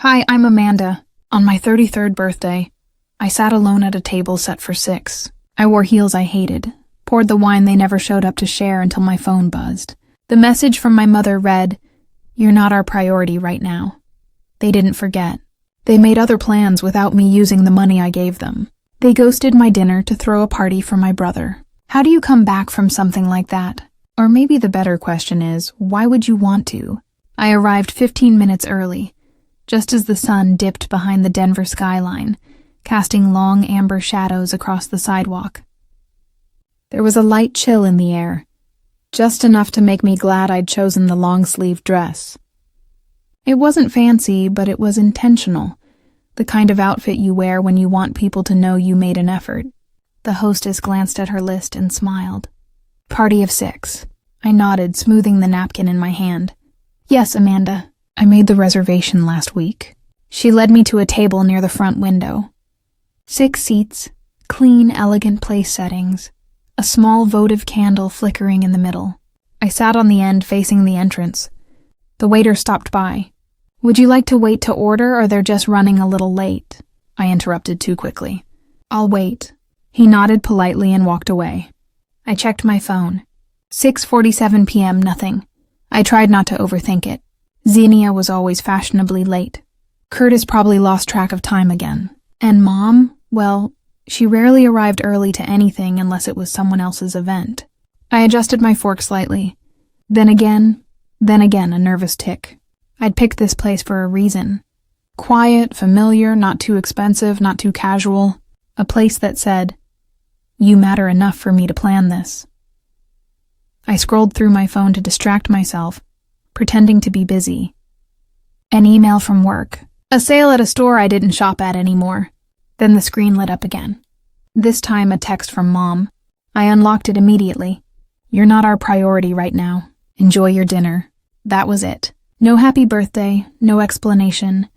Hi, I'm Amanda. On my 33rd birthday, I sat alone at a table set for 6. I wore heels I hated, poured the wine they never showed up to share until my phone buzzed. The message from my mother read, "You're not our priority right now." They didn't forget. They made other plans without me using the money I gave them. They ghosted my dinner to throw a party for my brother. How do you come back from something like that? Or maybe the better question is, why would you want to? I arrived 15 minutes early, just as the sun dipped behind the Denver skyline, casting long amber shadows across the sidewalk. There was a light chill in the air, just enough to make me glad I'd chosen the long-sleeved dress. It wasn't fancy, but it was intentional, the kind of outfit you wear when you want people to know you made an effort. The hostess glanced at her list and smiled. Party of 6. I nodded, smoothing the napkin in my hand. Yes, Amanda. I made the reservation last week. She led me to a table near the front window. 6 seats, clean, elegant place settings, a small votive candle flickering in the middle. I sat on the end facing the entrance. The waiter stopped by. "Would you like to wait to order, or they're just running a little late?" I interrupted too quickly. "I'll wait." He nodded politely and walked away. I checked my phone. 6:47 p.m., nothing. I tried not to overthink it. Xenia was always fashionably late. Curtis probably lost track of time again. And Mom, well, she rarely arrived early to anything unless it was someone else's event. I adjusted my fork slightly. Then again, a nervous tick. I'd picked this place for a reason. Quiet, familiar, not too expensive, not too casual. A place that said, "You matter enough for me to plan this." I scrolled through my phone to distract myself, pretending to be busy. An email from work. A sale at a store I didn't shop at anymore. Then the screen lit up again. This time a text from Mom. I unlocked it immediately. "You're not our priority right now. Enjoy your dinner." That was it. No happy birthday, no explanation.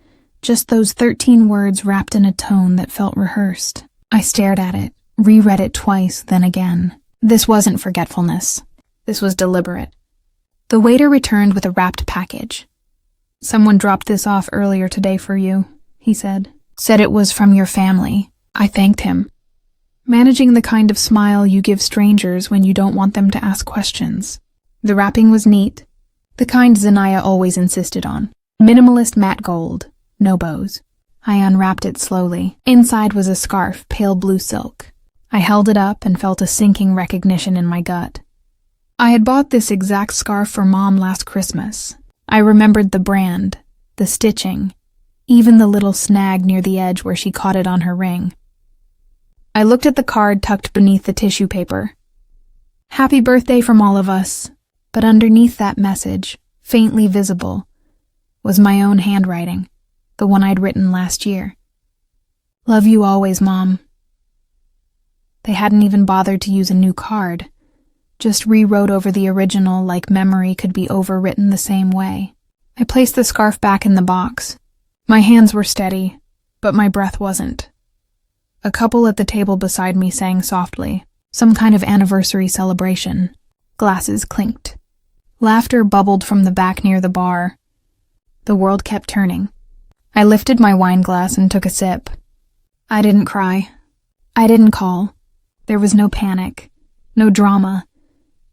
Just those 13 words wrapped in a tone that felt rehearsed. I stared at it, reread it twice, then again. This wasn't forgetfulness. This was deliberate. The waiter returned with a wrapped package. "Someone dropped this off earlier today for you," he said. "Said it was from your family." I thanked him. Managing the kind of smile you give strangers when you don't want them to ask questions. The wrapping was neat, the kind Xenia always insisted on. Minimalist matte gold, no bows. I unwrapped it slowly. Inside was a scarf, pale blue silk. I held it up and felt a sinking recognition in my gut. I had bought this exact scarf for Mom last Christmas. I remembered the brand, the stitching, even the little snag near the edge where she caught it on her ring. I looked at the card tucked beneath the tissue paper. "Happy birthday from all of us." But underneath that message, faintly visible, was my own handwriting, the one I'd written last year. "Love you always, Mom." They hadn't even bothered to use a new card, just rewrote over the original like memory could be overwritten the same way. I placed the scarf back in the box. My hands were steady, but my breath wasn't. A couple at the table beside me sang softly, some kind of anniversary celebration. Glasses clinked. Laughter bubbled from the back near the bar. The world kept turning. I lifted my wine glass and took a sip. I didn't cry. I didn't call. There was no panic, no drama,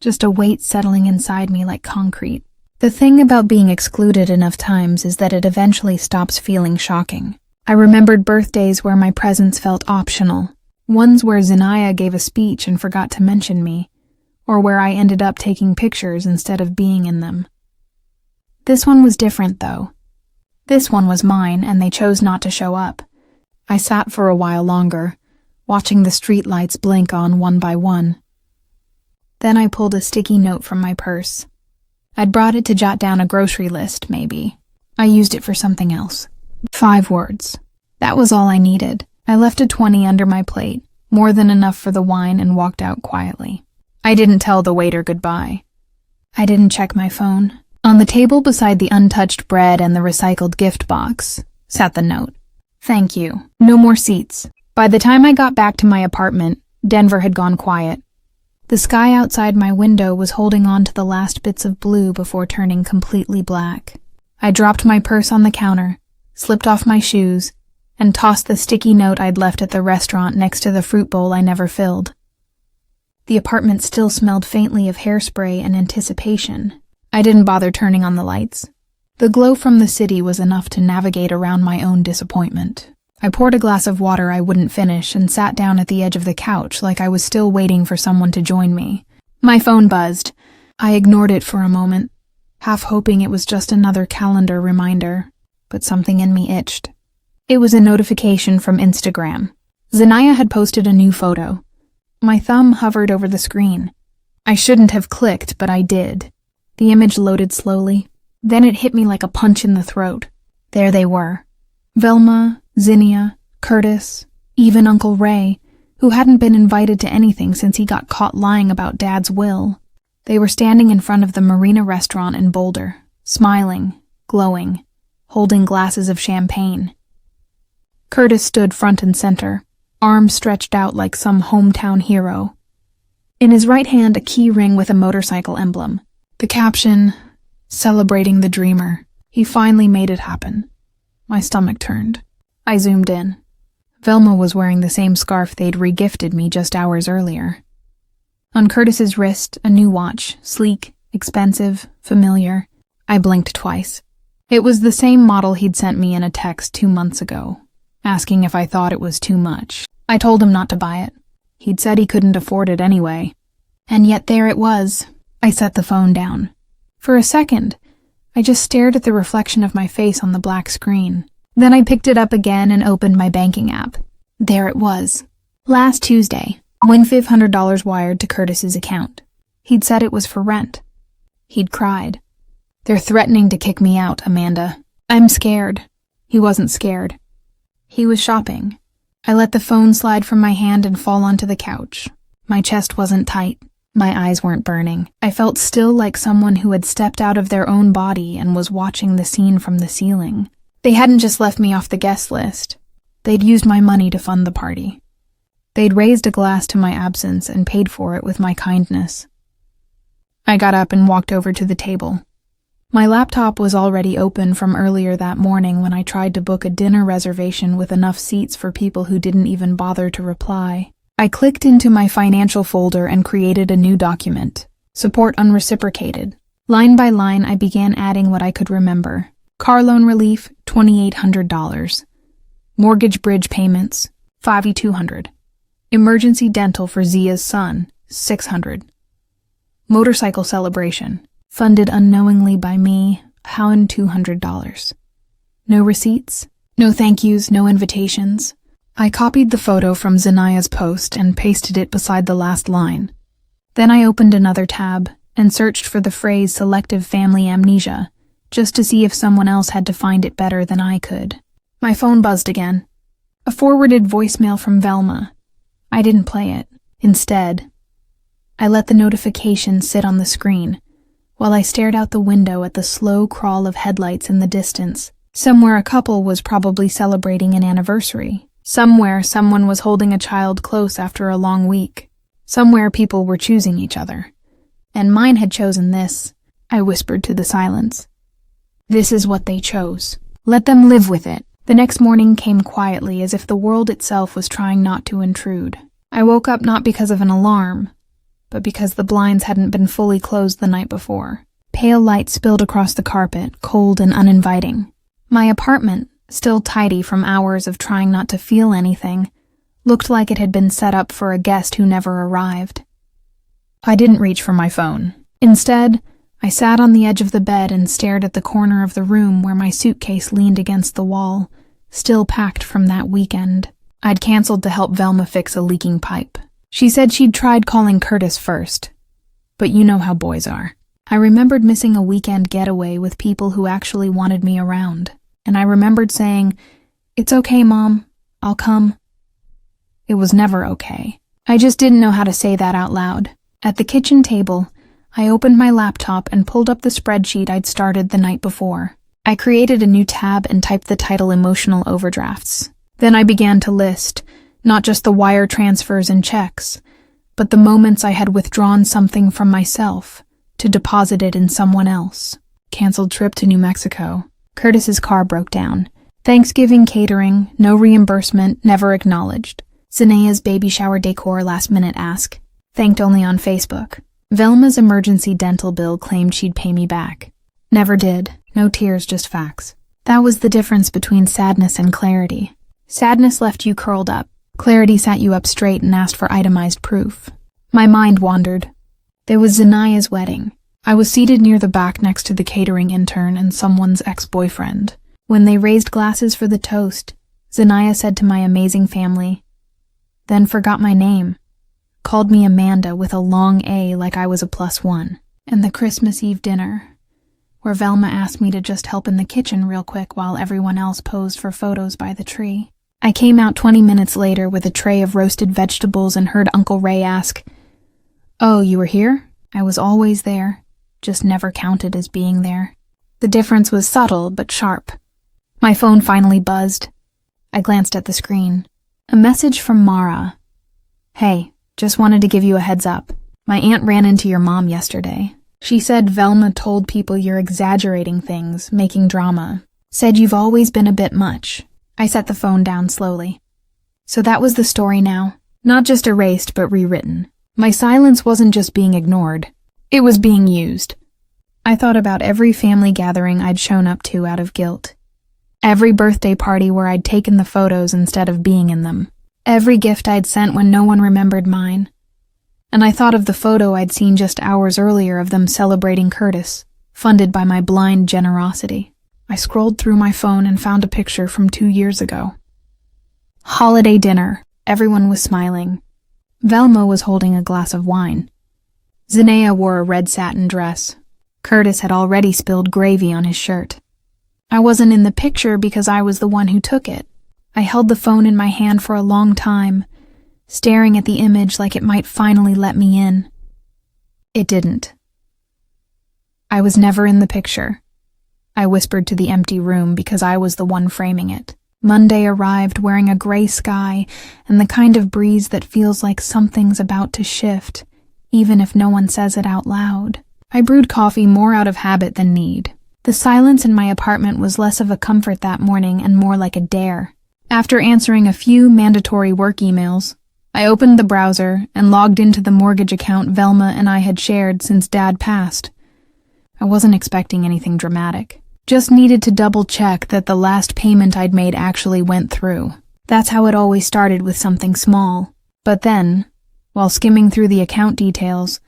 just a weight settling inside me like concrete. The thing about being excluded enough times is that it eventually stops feeling shocking. I remembered birthdays where my presence felt optional, ones where Xenia gave a speech and forgot to mention me, or where I ended up taking pictures instead of being in them. This one was different, though. This one was mine, and they chose not to show up. I sat for a while longer, watching the streetlights blink on one by one. Then I pulled a sticky note from my purse. I'd brought it to jot down a grocery list, maybe. I used it for something else. 5 words. That was all I needed. I left a 20 under my plate, more than enough for the wine, and walked out quietly. I didn't tell the waiter goodbye. I didn't check my phone. On the table beside the untouched bread and the recycled gift box sat the note. "Thank you. No more seats." By the time I got back to my apartment, Denver had gone quiet. The sky outside my window was holding on to the last bits of blue before turning completely black. I dropped my purse on the counter, slipped off my shoes, and tossed the sticky note I'd left at the restaurant next to the fruit bowl I never filled. The apartment still smelled faintly of hairspray and anticipation. I didn't bother turning on the lights. The glow from the city was enough to navigate around my own disappointment. I poured a glass of water I wouldn't finish and sat down at the edge of the couch like I was still waiting for someone to join me. My phone buzzed. I ignored it for a moment, half hoping it was just another calendar reminder, but something in me itched. It was a notification from Instagram. Zanaya had posted a new photo. My thumb hovered over the screen. I shouldn't have clicked, but I did. The image loaded slowly. Then it hit me like a punch in the throat. There they were. Velma, Zinnia, Curtis, even Uncle Ray, who hadn't been invited to anything since he got caught lying about Dad's will. They were standing in front of the Marina restaurant in Boulder, smiling, glowing, holding glasses of champagne. Curtis stood front and center, arms stretched out like some hometown hero. In his right hand, a key ring with a motorcycle emblem. The caption, "Celebrating the dreamer. He finally made it happen." My stomach turned. I zoomed in. Velma was wearing the same scarf they'd regifted me just hours earlier. On Curtis's wrist, a new watch, sleek, expensive, familiar. I blinked twice. It was the same model he'd sent me in a text 2 months ago, asking if I thought it was too much. I told him not to buy it. He'd said he couldn't afford it anyway. And yet there it was. I set the phone down. For a second, I just stared at the reflection of my face on the black screen. Then I picked it up again and opened my banking app. There it was. Last Tuesday, $1,500 wired to Curtis's account. He'd said it was for rent. He'd cried. "They're threatening to kick me out, Amanda. I'm scared." He wasn't scared. He was shopping. I let the phone slide from my hand and fall onto the couch. My chest wasn't tight. My eyes weren't burning. I felt still like someone who had stepped out of their own body and was watching the scene from the ceiling. They hadn't just left me off the guest list. They'd used my money to fund the party. They'd raised a glass to my absence and paid for it with my kindness. I got up and walked over to the table. My laptop was already open from earlier that morning when I tried to book a dinner reservation with enough seats for people who didn't even bother to reply. I clicked into my financial folder and created a new document. Support unreciprocated. Line by line, I began adding what I could remember. Car loan relief, $2,800. Mortgage bridge payments, $5,200. Emergency dental for Zia's son, $600. Motorcycle celebration, funded unknowingly by me, $200. No receipts, no thank yous, no invitations. I copied the photo from Zanaya's post and pasted it beside the last line. Then I opened another tab and searched for the phrase selective family amnesia, just to see if someone else had to find it better than I could. My phone buzzed again. A forwarded voicemail from Velma. I didn't play it. Instead, I let the notification sit on the screen, while I stared out the window at the slow crawl of headlights in the distance. Somewhere a couple was probably celebrating an anniversary. Somewhere someone was holding a child close after a long week. Somewhere people were choosing each other. And mine had chosen this, I whispered to the silence. This is what they chose. Let them live with it. The next morning came quietly, as if the world itself was trying not to intrude. I woke up not because of an alarm, but because the blinds hadn't been fully closed the night before. Pale light spilled across the carpet, cold and uninviting. My apartment, still tidy from hours of trying not to feel anything, looked like it had been set up for a guest who never arrived. I didn't reach for my phone. Instead, I sat on the edge of the bed and stared at the corner of the room where my suitcase leaned against the wall, still packed from that weekend. I'd canceled to help Velma fix a leaking pipe. She said she'd tried calling Curtis first, but you know how boys are. I remembered missing a weekend getaway with people who actually wanted me around, and I remembered saying, "It's okay, Mom, I'll come." It was never okay. I just didn't know how to say that out loud. At the kitchen table, I opened my laptop and pulled up the spreadsheet I'd started the night before. I created a new tab and typed the title Emotional Overdrafts. Then I began to list, not just the wire transfers and checks, but the moments I had withdrawn something from myself to deposit it in someone else. Canceled trip to New Mexico. Curtis's car broke down. Thanksgiving catering, no reimbursement, never acknowledged. Zenaya's baby shower decor last-minute ask, thanked only on Facebook. Velma's emergency dental bill claimed she'd pay me back. Never did. No tears, just facts. That was the difference between sadness and clarity. Sadness left you curled up. Clarity sat you up straight and asked for itemized proof. My mind wandered. There was Zenaya's wedding. I was seated near the back next to the catering intern and someone's ex-boyfriend. When they raised glasses for the toast, Zenaya said to my amazing family, then forgot my name. Called me Amanda with a long A like I was a +1. And the Christmas Eve dinner, where Velma asked me to just help in the kitchen real quick while everyone else posed for photos by the tree. I came out 20 minutes later with a tray of roasted vegetables and heard Uncle Ray ask, "Oh, you were here?" I was always there, just never counted as being there. The difference was subtle but sharp. My phone finally buzzed. I glanced at the screen. A message from Mara. "Hey, just wanted to give you a heads up. My aunt ran into your mom yesterday. She said Velma told people you're exaggerating things, making drama. Said you've always been a bit much." I set the phone down slowly. So that was the story now. Not just erased, but rewritten. My silence wasn't just being ignored. It was being used. I thought about every family gathering I'd shown up to out of guilt. Every birthday party where I'd taken the photos instead of being in them. Every gift I'd sent when no one remembered mine. And I thought of the photo I'd seen just hours earlier of them celebrating Curtis, funded by my blind generosity. I scrolled through my phone and found a picture from 2 years ago. Holiday dinner. Everyone was smiling. Velma was holding a glass of wine. Zenaya wore a red satin dress. Curtis had already spilled gravy on his shirt. I wasn't in the picture because I was the one who took it. I held the phone in my hand for a long time, staring at the image like it might finally let me in. It didn't. I was never in the picture. I whispered to the empty room because I was the one framing it. Monday arrived wearing a gray sky and the kind of breeze that feels like something's about to shift, even if no one says it out loud. I brewed coffee more out of habit than need. The silence in my apartment was less of a comfort that morning and more like a dare. After answering a few mandatory work emails, I opened the browser and logged into the mortgage account Velma and I had shared since Dad passed. I wasn't expecting anything dramatic. Just needed to double-check that the last payment I'd made actually went through. That's how it always started, with something small. But then, while skimming through the account details,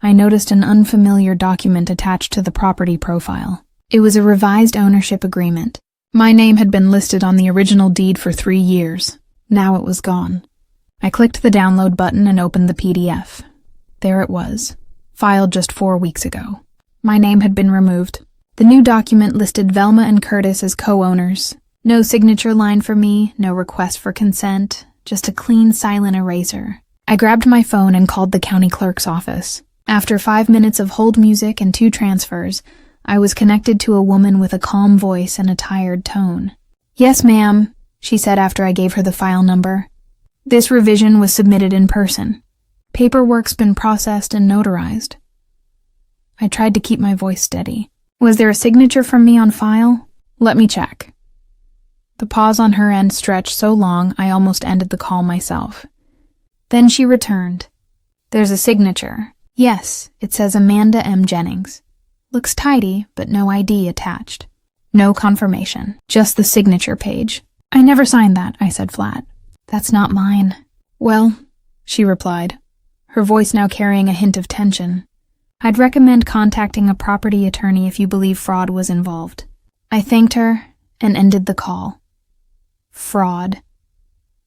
I noticed an unfamiliar document attached to the property profile. It was a revised ownership agreement. My name had been listed on the original deed for 3 years. Now it was gone. I clicked the download button and opened the PDF. There it was, filed just 4 weeks ago. My name had been removed. The new document listed Velma and Curtis as co-owners. No signature line for me, no request for consent, just a clean, silent eraser. I grabbed my phone and called the county clerk's office. After 5 minutes of hold music and 2 transfers, I was connected to a woman with a calm voice and a tired tone. "Yes, ma'am," she said after I gave her the file number. "This revision was submitted in person. Paperwork's been processed and notarized." I tried to keep my voice steady. "Was there a signature from me on file? Let me check." The pause on her end stretched so long I almost ended the call myself. Then she returned. "There's a signature. Yes, it says Amanda M. Jennings. Looks tidy, but no ID attached. No confirmation, just the signature page." "I never signed that," I said flat. "That's not mine." "Well," she replied, her voice now carrying a hint of tension, "I'd recommend contacting a property attorney if you believe fraud was involved." I thanked her and ended the call. Fraud.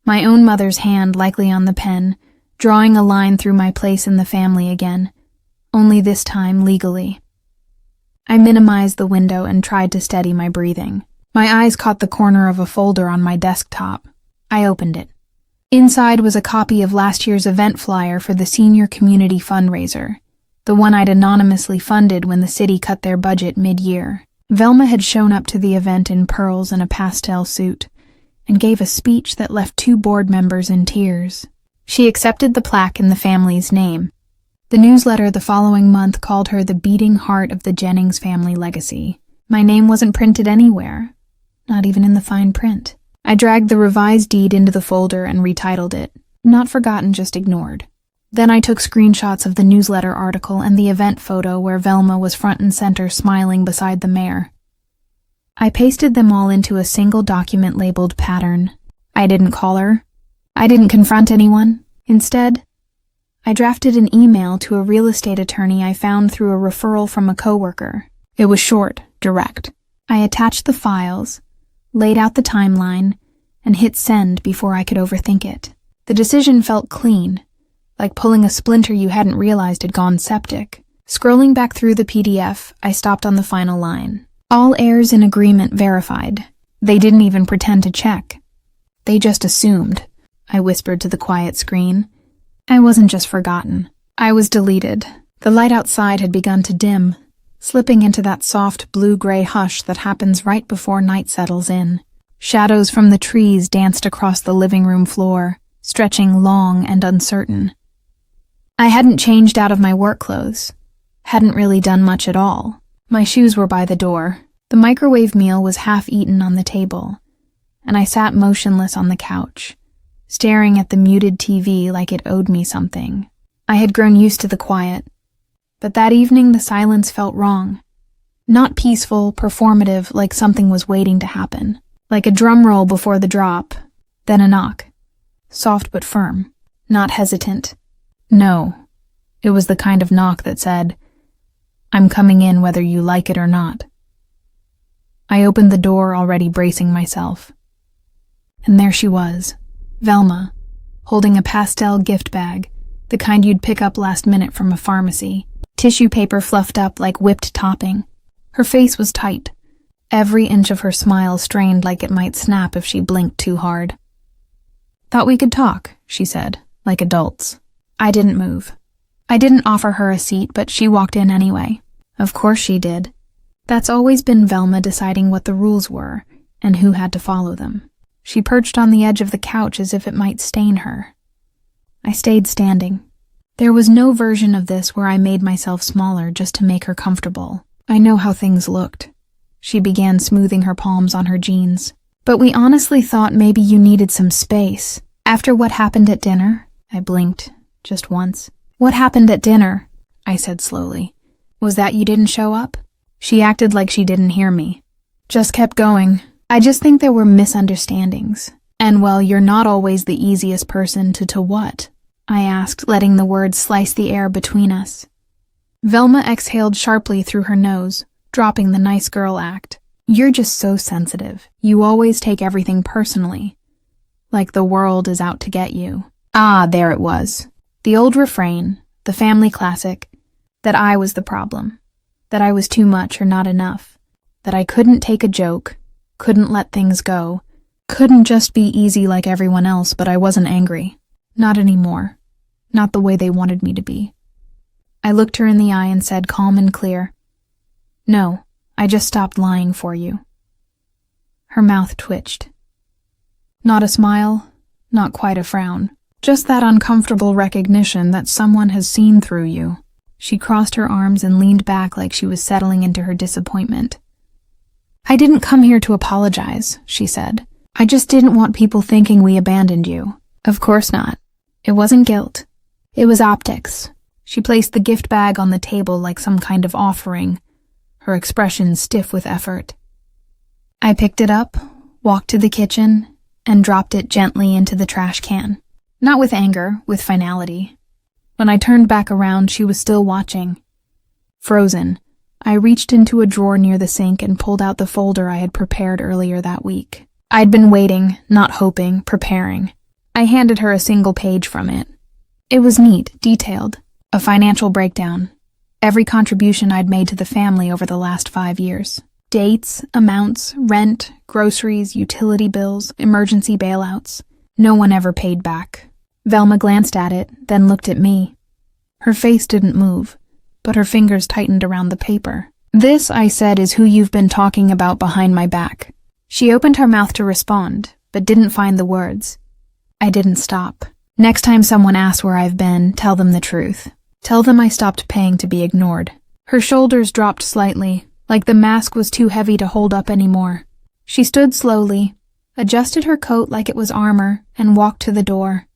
My own mother's hand likely on the pen, drawing a line through my place in the family again, only this time legally. I minimized the window and tried to steady my breathing. My eyes caught the corner of a folder on my desktop. I opened it. Inside was a copy of last year's event flyer for the senior community fundraiser, the one I'd anonymously funded when the city cut their budget mid-year. Velma had shown up to the event in pearls and a pastel suit, and gave a speech that left 2 board members in tears. She accepted the plaque in the family's name. The newsletter the following month called her the beating heart of the Jennings family legacy. My name wasn't printed anywhere, not even in the fine print. I dragged the revised deed into the folder and retitled it. Not forgotten, just ignored. Then I took screenshots of the newsletter article and the event photo where Velma was front and center smiling beside the mayor. I pasted them all into a single document labeled pattern. I didn't call her. I didn't confront anyone. Instead, I drafted an email to a real estate attorney I found through a referral from a coworker. It was short, direct. I attached the files, laid out the timeline, and hit send before I could overthink it. The decision felt clean, like pulling a splinter you hadn't realized had gone septic. Scrolling back through the PDF, I stopped on the final line. All heirs in agreement verified. They didn't even pretend to check. They just assumed, I whispered to the quiet screen. I wasn't just forgotten. I was deleted. The light outside had begun to dim, slipping into that soft blue-gray hush that happens right before night settles in. Shadows from the trees danced across the living room floor, stretching long and uncertain. I hadn't changed out of my work clothes. Hadn't really done much at all. My shoes were by the door. The microwave meal was half eaten on the table, and I sat motionless on the couch, staring at the muted TV like it owed me something. I had grown used to the quiet, but that evening the silence felt wrong. Not peaceful, performative, like something was waiting to happen. Like a drum roll before the drop, then a knock. Soft but firm, not hesitant. No, it was the kind of knock that said, "I'm coming in whether you like it or not." I opened the door, already bracing myself. And there she was, Velma, holding a pastel gift bag, the kind you'd pick up last minute from a pharmacy, tissue paper fluffed up like whipped topping. Her face was tight, every inch of her smile strained like it might snap if she blinked too hard. "Thought we could talk," she said, like adults. I didn't move. I didn't offer her a seat, but she walked in anyway. Of course she did. That's always been Velma deciding what the rules were and who had to follow them. She perched on the edge of the couch as if it might stain her. I stayed standing. There was no version of this where I made myself smaller just to make her comfortable. I know how things looked. She began smoothing her palms on her jeans. "But we honestly thought maybe you needed some space. After what happened at dinner?" I blinked, just once. "What happened at dinner?" I said slowly. "Was that you didn't show up?" She acted like she didn't hear me. Just kept going. "I just think there were misunderstandings. And well, you're not always the easiest person to what?" I asked, letting the words slice the air between us. Velma exhaled sharply through her nose, dropping the nice girl act. "You're just so sensitive. You always take everything personally. Like the world is out to get you." Ah, there it was. The old refrain, the family classic, that I was the problem, that I was too much or not enough, that I couldn't take a joke, couldn't let things go, couldn't just be easy like everyone else, but I wasn't angry. Not anymore. Not the way they wanted me to be. I looked her in the eye and said, calm and clear, "No, I just stopped lying for you." Her mouth twitched. Not a smile, not quite a frown. Just that uncomfortable recognition that someone has seen through you. She crossed her arms and leaned back like she was settling into her disappointment. "I didn't come here to apologize," she said. "I just didn't want people thinking we abandoned you." Of course not. It wasn't guilt. It was optics. She placed the gift bag on the table like some kind of offering, her expression stiff with effort. I picked it up, walked to the kitchen, and dropped it gently into the trash can. Not with anger, with finality. When I turned back around, she was still watching. Frozen, I reached into a drawer near the sink and pulled out the folder I had prepared earlier that week. I'd been waiting, not hoping, preparing. I handed her a single page from it. It was neat, detailed, a financial breakdown. Every contribution I'd made to the family over the last 5 years. Dates, amounts, rent, groceries, utility bills, emergency bailouts. No one ever paid back. Velma glanced at it, then looked at me. Her face didn't move, but her fingers tightened around the paper. "This," I said, "is who you've been talking about behind my back." She opened her mouth to respond, but didn't find the words. I didn't stop. "Next time someone asks where I've been, tell them the truth. Tell them I stopped paying to be ignored." Her shoulders dropped slightly, like the mask was too heavy to hold up anymore. She stood slowly, adjusted her coat like it was armor, and walked to the door.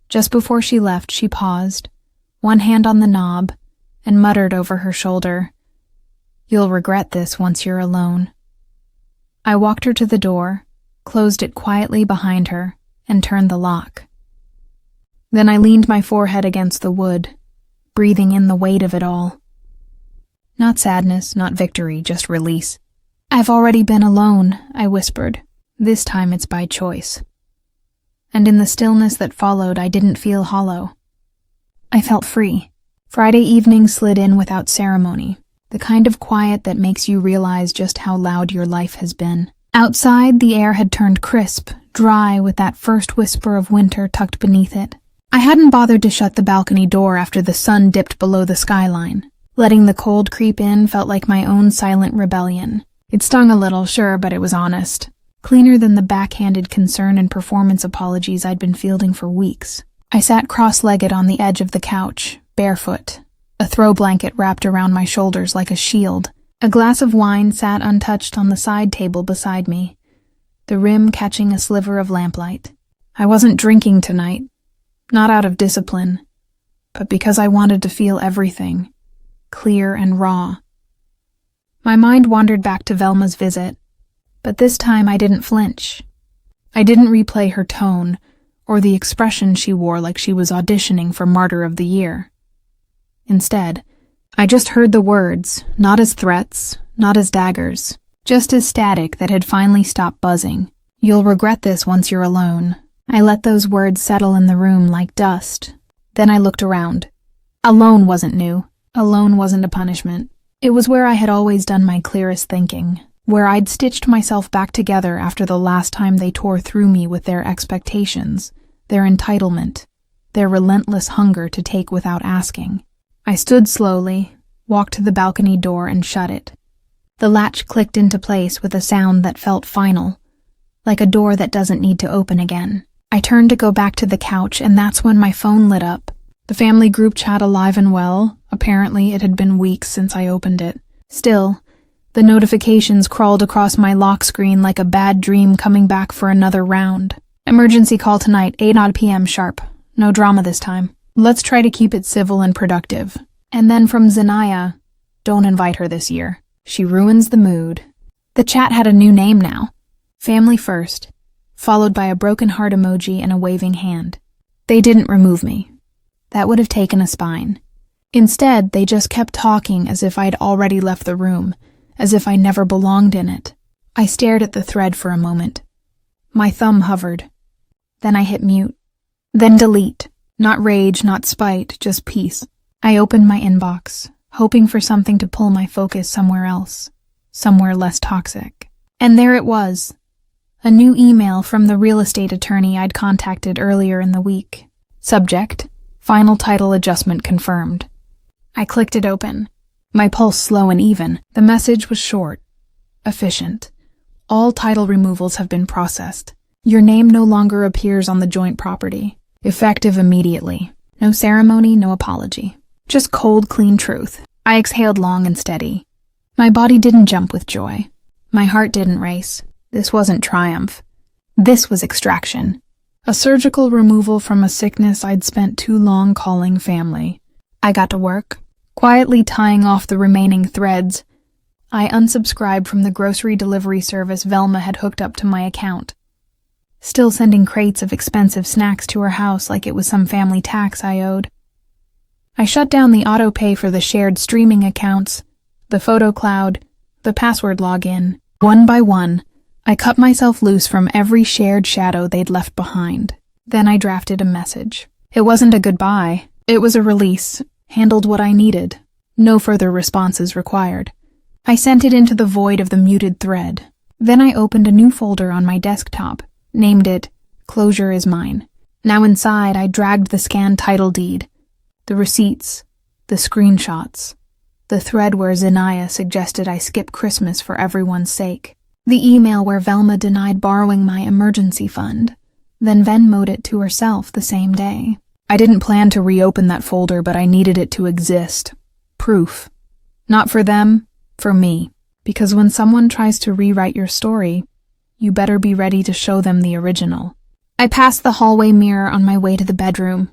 Just before she left, she paused, one hand on the knob, and muttered over her shoulder, "You'll regret this once you're alone." I walked her to the door, closed it quietly behind her, and turned the lock. Then I leaned my forehead against the wood, breathing in the weight of it all. Not sadness, not victory, just release. "I've already been alone," I whispered. "This time it's by choice." And in the stillness that followed, I didn't feel hollow. I felt free. Friday evening slid in without ceremony, the kind of quiet that makes you realize just how loud your life has been. Outside, the air had turned crisp, dry, with that first whisper of winter tucked beneath it. I hadn't bothered to shut the balcony door after the sun dipped below the skyline. Letting the cold creep in felt like my own silent rebellion. It stung a little, sure, but it was honest. Cleaner than the backhanded concern and performance apologies I'd been fielding for weeks. I sat cross-legged on the edge of the couch, barefoot, a throw blanket wrapped around my shoulders like a shield. A glass of wine sat untouched on the side table beside me, the rim catching a sliver of lamplight. I wasn't drinking tonight, not out of discipline, but because I wanted to feel everything, clear and raw. My mind wandered back to Velma's visit, but this time I didn't flinch. I didn't replay her tone, or the expression she wore like she was auditioning for Martyr of the Year. Instead, I just heard the words, not as threats, not as daggers, just as static that had finally stopped buzzing. "You'll regret this once you're alone." I let those words settle in the room like dust. Then I looked around. Alone wasn't new. Alone wasn't a punishment. It was where I had always done my clearest thinking, where I'd stitched myself back together after the last time they tore through me with their expectations, their entitlement, their relentless hunger to take without asking. I stood slowly, walked to the balcony door and shut it. The latch clicked into place with a sound that felt final, like a door that doesn't need to open again. I turned to go back to the couch, and that's when my phone lit up. The family group chat alive and well. Apparently it had been weeks since I opened it. Still, the notifications crawled across my lock screen like a bad dream coming back for another round. "Emergency call tonight, 8 p.m. sharp. No drama this time. Let's try to keep it civil and productive." And then from Zanaya, "Don't invite her this year. She ruins the mood." The chat had a new name now. Family First, followed by a broken heart emoji and a waving hand. They didn't remove me. That would have taken a spine. Instead, they just kept talking as if I'd already left the room, as if I never belonged in it. I stared at the thread for a moment. My thumb hovered. Then I hit mute. Then delete. Not rage, not spite, just peace. I opened my inbox, hoping for something to pull my focus somewhere else, somewhere less toxic. And there it was. A new email from the real estate attorney I'd contacted earlier in the week. Subject: Final title adjustment confirmed. I clicked it open. My pulse slow and even. The message was short, efficient. All title removals have been processed. Your name no longer appears on the joint property. Effective immediately. No ceremony, no apology. Just cold, clean truth. I exhaled long and steady. My body didn't jump with joy. My heart didn't race. This wasn't triumph. This was extraction. A surgical removal from a sickness I'd spent too long calling family. I got to work, quietly tying off the remaining threads. I unsubscribed from the grocery delivery service Velma had hooked up to my account. Still sending crates of expensive snacks to her house like it was some family tax I owed. I shut down the autopay for the shared streaming accounts, the photo cloud, the password login. One by one, I cut myself loose from every shared shadow they'd left behind. Then I drafted a message. It wasn't a goodbye. It was a release. Handled what I needed. No further responses required. I sent it into the void of the muted thread. Then I opened a new folder on my desktop, named it Closure is Mine. Now inside, I dragged the scanned title deed, the receipts, the screenshots, the thread where Zanaya suggested I skip Christmas for everyone's sake, the email where Velma denied borrowing my emergency fund, then Venmo'd it to herself the same day. I didn't plan to reopen that folder, but I needed it to exist. Proof. Not for them, for me. Because when someone tries to rewrite your story, you better be ready to show them the original. I passed the hallway mirror on my way to the bedroom.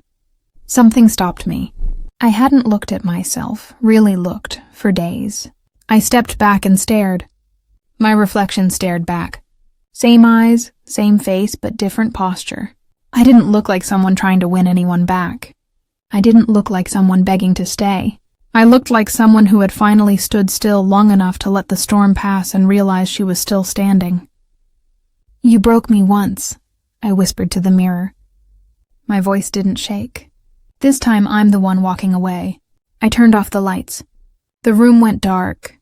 Something stopped me. I hadn't looked at myself, really looked, for days. I stepped back and stared. My reflection stared back. Same eyes, same face, but different posture. I didn't look like someone trying to win anyone back. I didn't look like someone begging to stay. I looked like someone who had finally stood still long enough to let the storm pass and realize she was still standing. "You broke me once," I whispered to the mirror. My voice didn't shake. This time I'm the one walking away. I turned off the lights. The room went dark.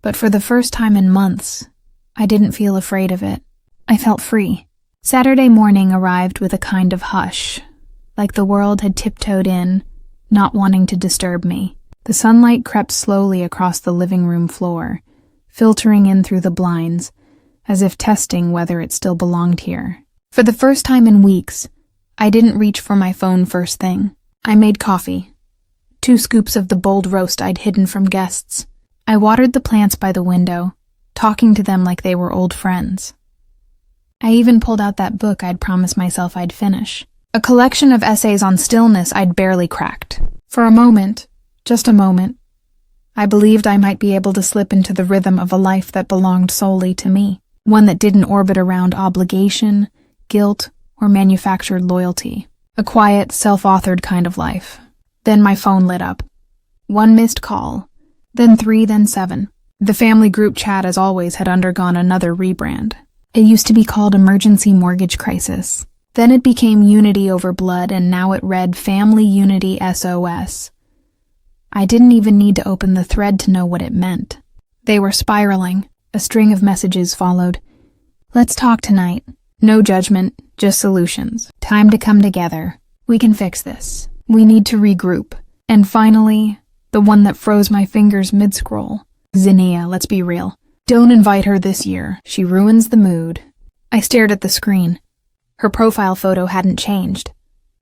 But for the first time in months, I didn't feel afraid of it. I felt free. Saturday morning arrived with a kind of hush, like the world had tiptoed in, not wanting to disturb me. The sunlight crept slowly across the living room floor, filtering in through the blinds, as if testing whether it still belonged here. For the first time in weeks, I didn't reach for my phone first thing. I made coffee. 2 scoops of the bold roast I'd hidden from guests. I watered the plants by the window, talking to them like they were old friends. I even pulled out that book I'd promised myself I'd finish. A collection of essays on stillness I'd barely cracked. For a moment, just a moment, I believed I might be able to slip into the rhythm of a life that belonged solely to me, one that didn't orbit around obligation, guilt, or manufactured loyalty. A quiet, self-authored kind of life. Then my phone lit up. 1 missed call. Then 3, then 7. The family group chat, as always, had undergone another rebrand. It used to be called Emergency Mortgage Crisis. Then it became Unity Over Blood, and now it read Family Unity SOS. I didn't even need to open the thread to know what it meant. They were spiraling. A string of messages followed. "Let's talk tonight. No judgment, just solutions. Time to come together. We can fix this. We need to regroup." And finally, the one that froze my fingers mid-scroll. "Zinnia, let's be real. Don't invite her this year. She ruins the mood." I stared at the screen. Her profile photo hadn't changed.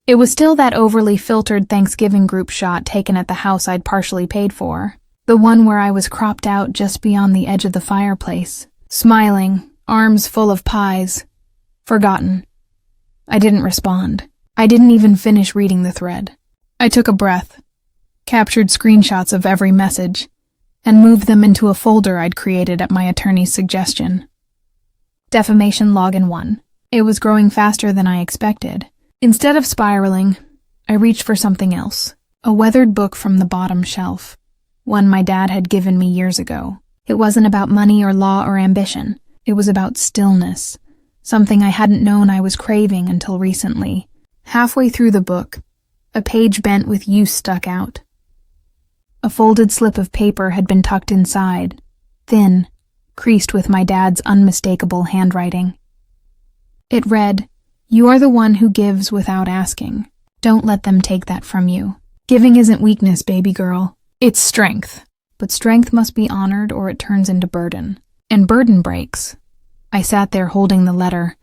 It was still that overly filtered Thanksgiving group shot taken at the house I'd partially paid for. The one where I was cropped out just beyond the edge of the fireplace, smiling, arms full of pies. Forgotten. I didn't respond. I didn't even finish reading the thread. I took a breath, captured screenshots of every message, and moved them into a folder I'd created at my attorney's suggestion. Defamation login 1. It was growing faster than I expected. Instead of spiraling, I reached for something else. A weathered book from the bottom shelf. One my dad had given me years ago. It wasn't about money or law or ambition. It was about stillness. Something I hadn't known I was craving until recently. Halfway through the book, a page bent with use stuck out. A folded slip of paper had been tucked inside, thin, creased with my dad's unmistakable handwriting. It read, "You are the one who gives without asking. Don't let them take that from you. Giving isn't weakness, baby girl. It's strength. But strength must be honored or it turns into burden. And burden breaks." I sat there holding the letter,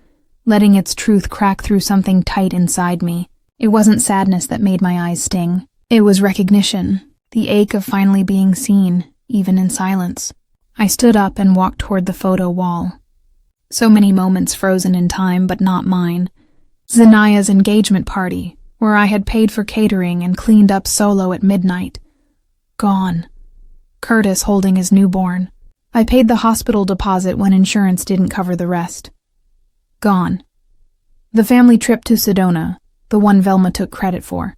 letting its truth crack through something tight inside me. It wasn't sadness that made my eyes sting. It was recognition, the ache of finally being seen, even in silence. I stood up and walked toward the photo wall. So many moments frozen in time, but not mine. Zanaya's engagement party, where I had paid for catering and cleaned up solo at midnight. Gone. Curtis holding his newborn. I paid the hospital deposit when insurance didn't cover the rest. Gone. The family trip to Sedona, the one Velma took credit for.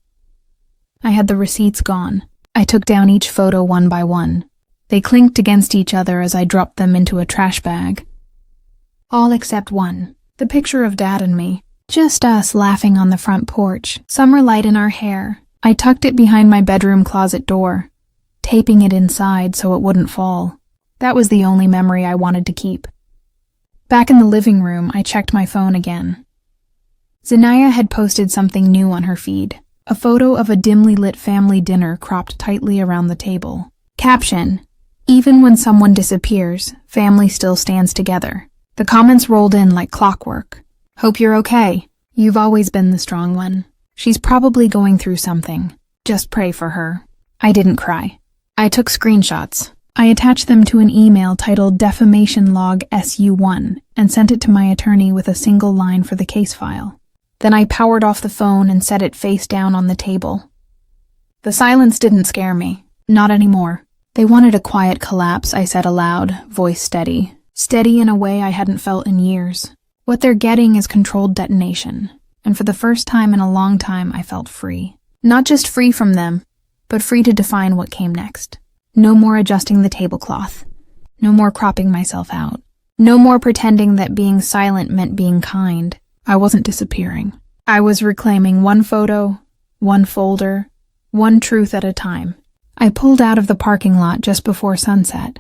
I had the receipts gone. I took down each photo one by one. They clinked against each other as I dropped them into a trash bag. All except one, the picture of Dad and me. Just us laughing on the front porch, summer light in our hair. I tucked it behind my bedroom closet door, taping it inside so it wouldn't fall. That was the only memory I wanted to keep. Back in the living room, I checked my phone again. Zanaya had posted something new on her feed, a photo of a dimly lit family dinner cropped tightly around the table. Caption, "Even when someone disappears, family still stands together." The comments rolled in like clockwork. "Hope you're okay. You've always been the strong one. She's probably going through something. Just pray for her." I didn't cry. I took screenshots, I attached them to an email titled Defamation Log SU1 and sent it to my attorney with a single line for the case file. Then I powered off the phone and set it face down on the table. The silence didn't scare me. Not anymore. They wanted a quiet collapse, I said aloud, voice steady. Steady in a way I hadn't felt in years. What they're getting is controlled detonation. And for the first time in a long time, I felt free. Not just free from them, but free to define what came next. No more adjusting the tablecloth. No more cropping myself out. No more pretending that being silent meant being kind. I wasn't disappearing. I was reclaiming one photo, one folder, one truth at a time. I pulled out of the parking lot just before sunset.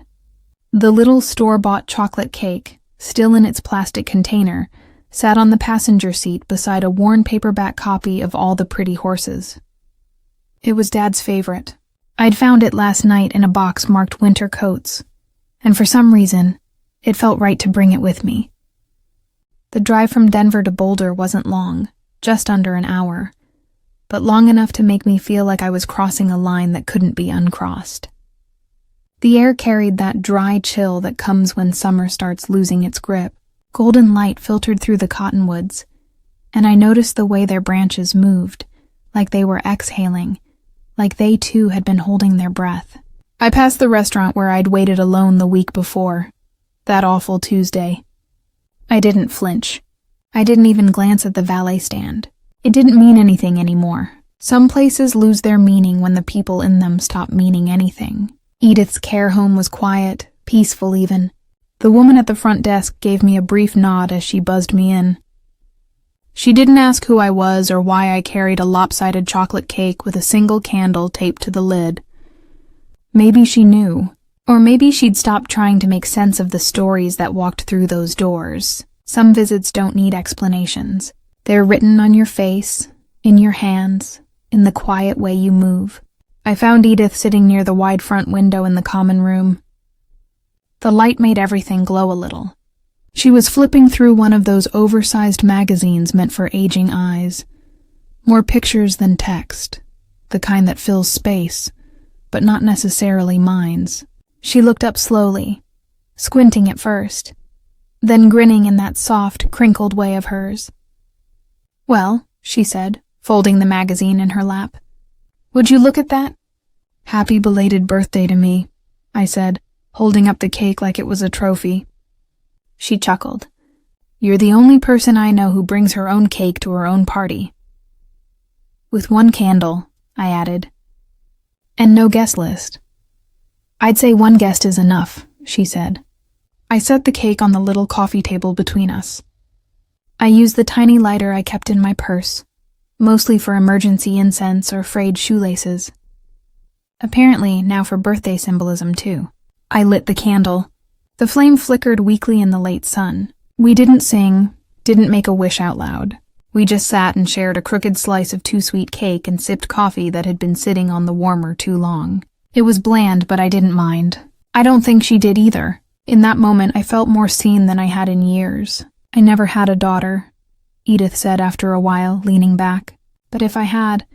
The little store-bought chocolate cake, still in its plastic container, sat on the passenger seat beside a worn paperback copy of All the Pretty Horses. It was Dad's favorite. I'd found it last night in a box marked winter coats, and for some reason, it felt right to bring it with me. The drive from Denver to Boulder wasn't long, just under an hour, but long enough to make me feel like I was crossing a line that couldn't be uncrossed. The air carried that dry chill that comes when summer starts losing its grip. Golden light filtered through the cottonwoods, and I noticed the way their branches moved, like they were exhaling, like they too had been holding their breath. I passed the restaurant where I'd waited alone the week before, that awful Tuesday. I didn't flinch. I didn't even glance at the valet stand. It didn't mean anything anymore. Some places lose their meaning when the people in them stop meaning anything. Edith's care home was quiet, peaceful even. The woman at the front desk gave me a brief nod as she buzzed me in. She didn't ask who I was or why I carried a lopsided chocolate cake with a single candle taped to the lid. Maybe she knew, or maybe she'd stopped trying to make sense of the stories that walked through those doors. Some visits don't need explanations. They're written on your face, in your hands, in the quiet way you move. I found Edith sitting near the wide front window in the common room. The light made everything glow a little. She was flipping through one of those oversized magazines meant for aging eyes. More pictures than text, the kind that fills space, but not necessarily minds. She looked up slowly, squinting at first, then grinning in that soft, crinkled way of hers. "Well," she said, folding the magazine in her lap. "Would you look at that?" "Happy belated birthday to me," I said, holding up the cake like it was a trophy. She chuckled. "You're the only person I know who brings her own cake to her own party." "With one candle," I added. "And no guest list." "I'd say one guest is enough," she said. I set the cake on the little coffee table between us. I used the tiny lighter I kept in my purse, mostly for emergency incense or frayed shoelaces. Apparently, now for birthday symbolism too. I lit the candle. The flame flickered weakly in the late sun. We didn't sing, didn't make a wish out loud. We just sat and shared a crooked slice of too-sweet cake and sipped coffee that had been sitting on the warmer too long. It was bland, but I didn't mind. I don't think she did either. In that moment, I felt more seen than I had in years. "I never had a daughter," Edith said after a while, leaning back. "But if I had,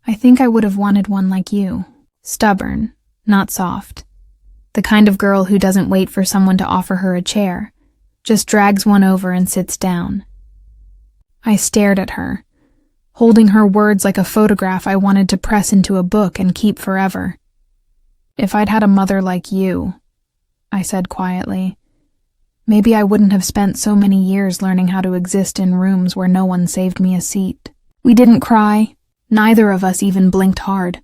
I think I would have wanted one like you. Stubborn, not soft. The kind of girl who doesn't wait for someone to offer her a chair, just drags one over and sits down." I stared at her, holding her words like a photograph I wanted to press into a book and keep forever. "If I'd had a mother like you," I said quietly, "maybe I wouldn't have spent so many years learning how to exist in rooms where no one saved me a seat." We didn't cry. Neither of us even blinked hard.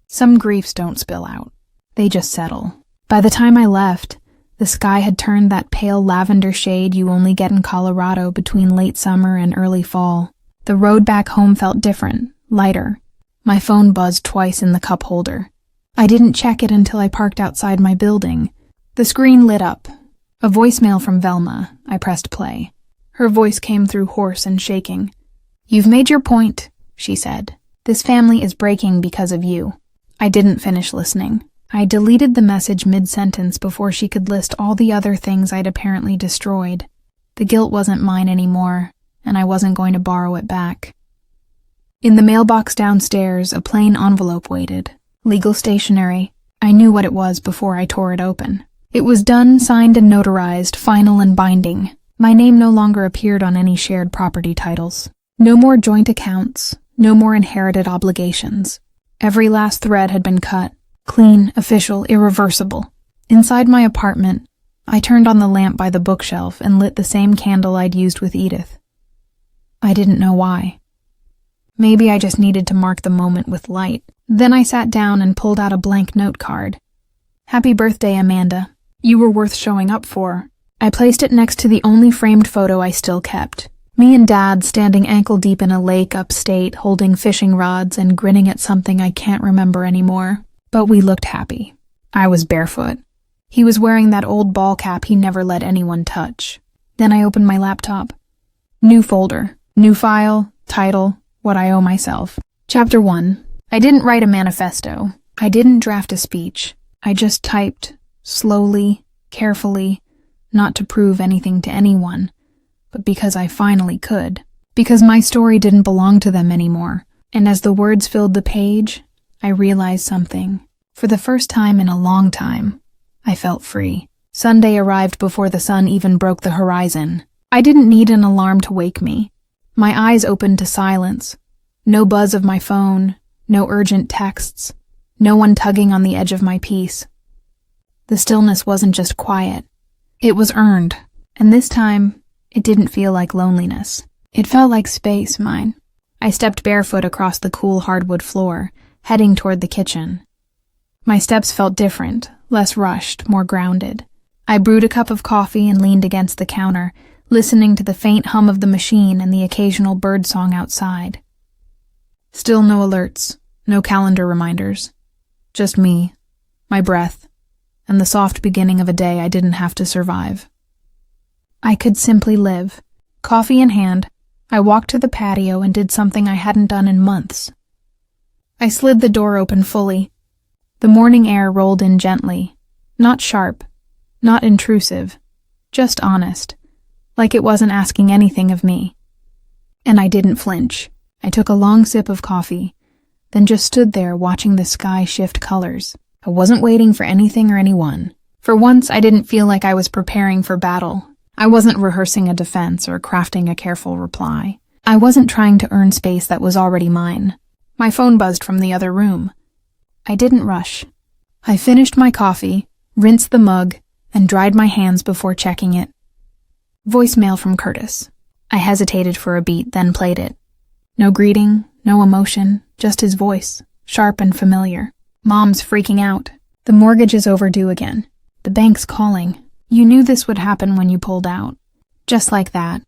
Some griefs don't spill out. They just settle. By the time I left, the sky had turned that pale lavender shade you only get in Colorado between late summer and early fall. The road back home felt different, lighter. My phone buzzed twice in the cup holder. I didn't check it until I parked outside my building. The screen lit up. A voicemail from Velma. I pressed play. Her voice came through hoarse and shaking. "You've made your point," she said. "This family is breaking because of you." I didn't finish listening. I deleted the message mid-sentence before she could list all the other things I'd apparently destroyed. The guilt wasn't mine anymore, and I wasn't going to borrow it back. In the mailbox downstairs, a plain envelope waited. Legal stationery, I knew what it was before I tore it open. It was done, signed and notarized, final and binding. My name no longer appeared on any shared property titles. No more joint accounts, no more inherited obligations. Every last thread had been cut. Clean, official, irreversible. Inside my apartment, I turned on the lamp by the bookshelf and lit the same candle I'd used with Edith. I didn't know why. Maybe I just needed to mark the moment with light. Then I sat down and pulled out a blank note card. "Happy birthday, Amanda. You were worth showing up for." I placed it next to the only framed photo I still kept. Me and Dad standing ankle-deep in a lake upstate, holding fishing rods and grinning at something I can't remember anymore. But we looked happy. I was barefoot. He was wearing that old ball cap he never let anyone touch. Then I opened my laptop. New folder, new file, title, what I owe myself. Chapter 1. I didn't write a manifesto. I didn't draft a speech. I just typed, slowly, carefully, not to prove anything to anyone, but because I finally could. Because my story didn't belong to them anymore. And as the words filled the page, I realized something. For the first time in a long time, I felt free. Sunday arrived before the sun even broke the horizon. I didn't need an alarm to wake me. My eyes opened to silence. No buzz of my phone, no urgent texts, no one tugging on the edge of my peace. The stillness wasn't just quiet. It was earned, and this time, it didn't feel like loneliness. It felt like space, mine. I stepped barefoot across the cool hardwood floor, heading toward the kitchen. My steps felt different, less rushed, more grounded. I brewed a cup of coffee and leaned against the counter, listening to the faint hum of the machine and the occasional bird song outside. Still no alerts, no calendar reminders. Just me, my breath, and the soft beginning of a day I didn't have to survive. I could simply live. Coffee in hand, I walked to the patio and did something I hadn't done in months. I slid the door open fully. The morning air rolled in gently, not sharp, not intrusive, just honest, like it wasn't asking anything of me. And I didn't flinch. I took a long sip of coffee, then just stood there watching the sky shift colors. I wasn't waiting for anything or anyone. For once, I didn't feel like I was preparing for battle. I wasn't rehearsing a defense or crafting a careful reply. I wasn't trying to earn space that was already mine. My phone buzzed from the other room. I didn't rush. I finished my coffee, rinsed the mug, and dried my hands before checking it. Voicemail from Curtis. I hesitated for a beat, then played it. No greeting, no emotion, just his voice, sharp and familiar. Mom's freaking out. The mortgage is overdue again. The bank's calling. You knew this would happen when you pulled out. Just like that.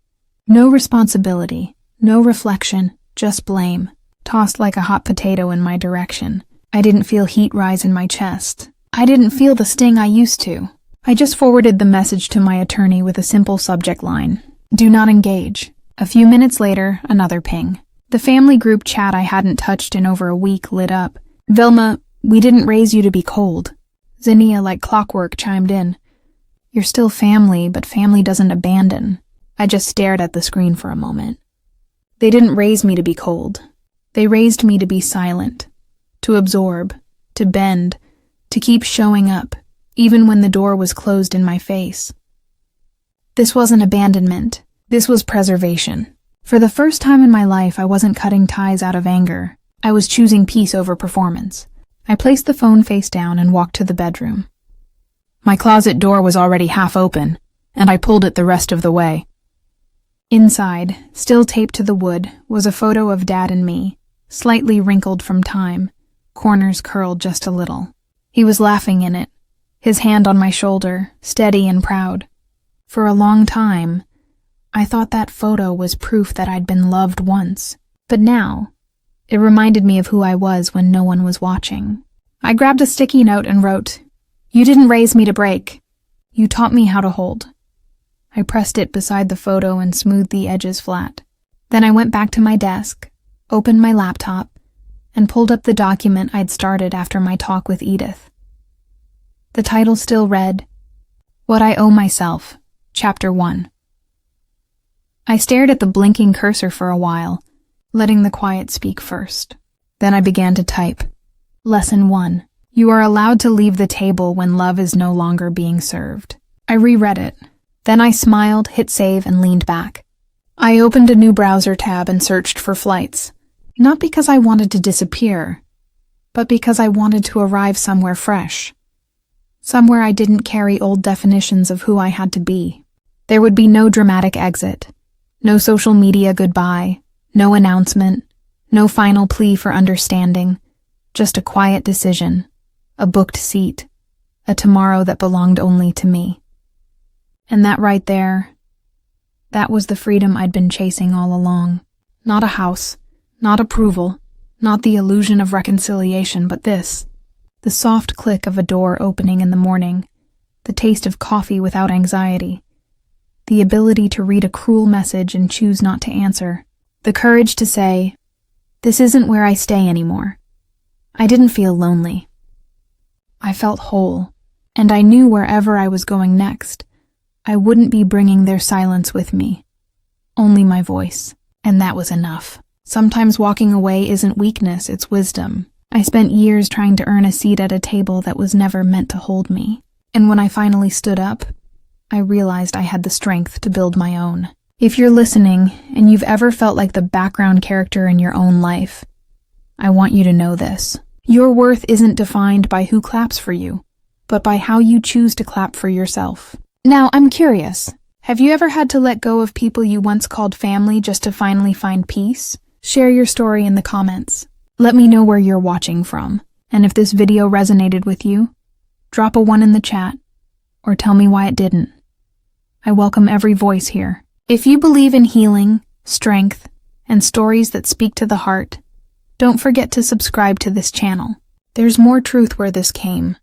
No responsibility, no reflection, just blame, tossed like a hot potato in my direction. I didn't feel heat rise in my chest. I didn't feel the sting I used to. I just forwarded the message to my attorney with a simple subject line. Do not engage. A few minutes later, another ping. The family group chat I hadn't touched in over a week lit up. Vilma, we didn't raise you to be cold. Zinnia, like clockwork, chimed in. You're still family, but family doesn't abandon. I just stared at the screen for a moment. They didn't raise me to be cold. They raised me to be silent, to absorb, to bend, to keep showing up, even when the door was closed in my face. This wasn't abandonment. This was preservation. For the first time in my life, I wasn't cutting ties out of anger. I was choosing peace over performance. I placed the phone face down and walked to the bedroom. My closet door was already half open, and I pulled it the rest of the way. Inside, still taped to the wood, was a photo of Dad and me, slightly wrinkled from time, corners curled just a little. He was laughing in it, his hand on my shoulder, steady and proud. For a long time, I thought that photo was proof that I'd been loved once, but now, it reminded me of who I was when no one was watching. I grabbed a sticky note and wrote, You didn't raise me to break. You taught me how to hold. I pressed it beside the photo and smoothed the edges flat. Then I went back to my desk, opened my laptop, and pulled up the document I'd started after my talk with Edith. The title still read, What I Owe Myself, Chapter 1. I stared at the blinking cursor for a while, letting the quiet speak first. Then I began to type. Lesson 1. You are allowed to leave the table when love is no longer being served. I reread it. Then I smiled, hit save, and leaned back. I opened a new browser tab and searched for flights. Not because I wanted to disappear, but because I wanted to arrive somewhere fresh. Somewhere I didn't carry old definitions of who I had to be. There would be no dramatic exit, no social media goodbye, no announcement, no final plea for understanding, just a quiet decision, a booked seat, a tomorrow that belonged only to me. And that right there, that was the freedom I'd been chasing all along. Not a house, not approval, not the illusion of reconciliation, but this. The soft click of a door opening in the morning, the taste of coffee without anxiety, the ability to read a cruel message and choose not to answer, the courage to say, "This isn't where I stay anymore." I didn't feel lonely. I felt whole, and I knew wherever I was going next, I wouldn't be bringing their silence with me, only my voice, and that was enough. Sometimes walking away isn't weakness, it's wisdom. I spent years trying to earn a seat at a table that was never meant to hold me, and when I finally stood up, I realized I had the strength to build my own. If you're listening, and you've ever felt like the background character in your own life, I want you to know this. Your worth isn't defined by who claps for you, but by how you choose to clap for yourself. Now, I'm curious. Have you ever had to let go of people you once called family just to finally find peace? Share your story in the comments. Let me know where you're watching from. And if this video resonated with you, drop a 1 in the chat, or tell me why it didn't. I welcome every voice here. If you believe in healing, strength, and stories that speak to the heart, don't forget to subscribe to this channel. There's more truth where this came.